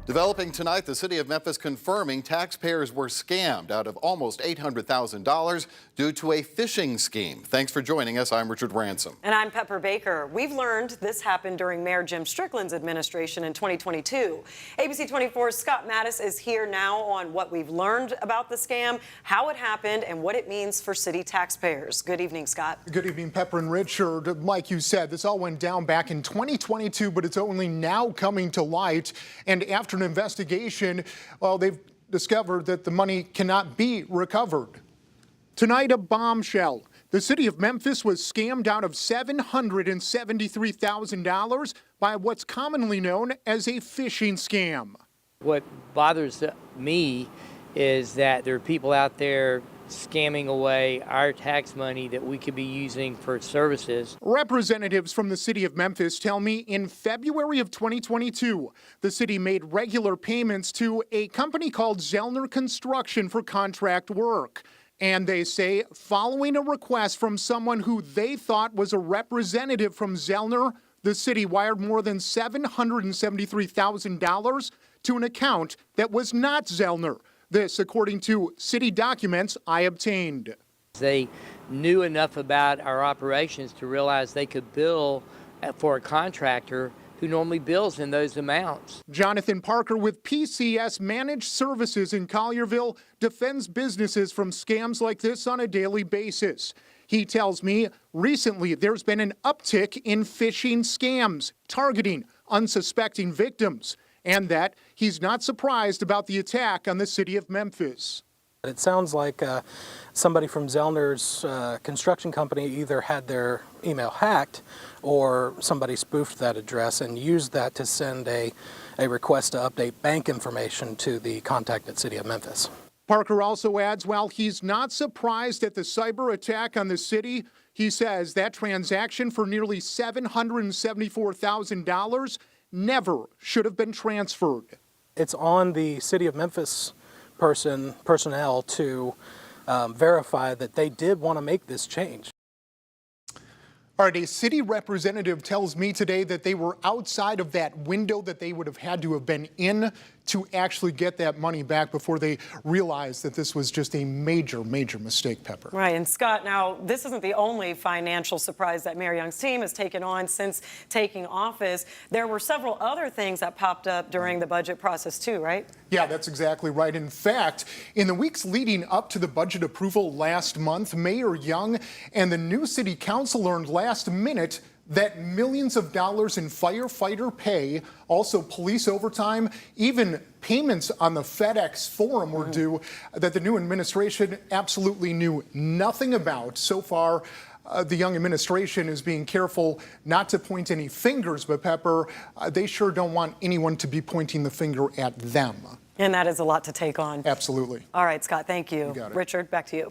Developing tonight, the city of Memphis confirming taxpayers were scammed out of almost $800,000 due to a phishing scheme. Thanks for joining us. I'm Richard Ransom. And I'm Pepper Baker. We've learned this happened during Mayor Jim Strickland's administration in 2022. ABC 24's Scott Mattis is here now on what we've learned about the scam, how it happened, and what it means for city taxpayers. Good evening, Scott. Good evening, Pepper and Richard. Like you said, this all went down back in 2022, but it's only now coming to light. And after an investigation, well, they've discovered that the money cannot be recovered. Tonight, a bombshell. The city of Memphis was scammed out of $773,000 by what's commonly known as a phishing scam. What bothers me is that there are people out there scamming away our tax money that we could be using for services. Representatives from the city of Memphis tell me in February of 2022, the city made regular payments to a company called Zellner Construction for contract work. And they say following a request from someone who they thought was a representative from Zellner, the city wired more than $773,000 to an account that was not Zellner. This, according to city documents I obtained. They knew enough about our operations to realize they could bill for a contractor who normally bills in those amounts. Jonathan Parker with PCS Managed Services in Collierville defends businesses from scams like this on a daily basis. He tells me recently there's been an uptick in phishing scams targeting unsuspecting victims, and that he's not surprised about the attack on the city of Memphis. It sounds like somebody from Zellner's construction company either had their email hacked or somebody spoofed that address and used that to send a request to update bank information to the contacted city of Memphis. Parker also adds while he's not surprised at the cyber attack on the city, he says that transaction for nearly $774,000 never should have been transferred. It's on the city of Memphis personnel to verify that they did want to make this change. All right, a city representative tells me today that they were outside of that window that they would have had to have been in to actually get that money back before they realized that this was just a major, major mistake, Pepper. Right, and Scott, now this isn't the only financial surprise that Mayor Young's team has taken on since taking office. There were several other things that popped up during the budget process too, right? Yeah, that's exactly right. In fact, in the weeks leading up to the budget approval last month, Mayor Young and the new city council learned last minute that millions of dollars in firefighter pay, also police overtime, even payments on the FedEx forum were due that the new administration absolutely knew nothing about. So far, the Young administration is being careful not to point any fingers, but Pepper, they sure don't want anyone to be pointing the finger at them. And that is a lot to take on. Absolutely. All right, Scott, thank you. You got it. Richard, back to you.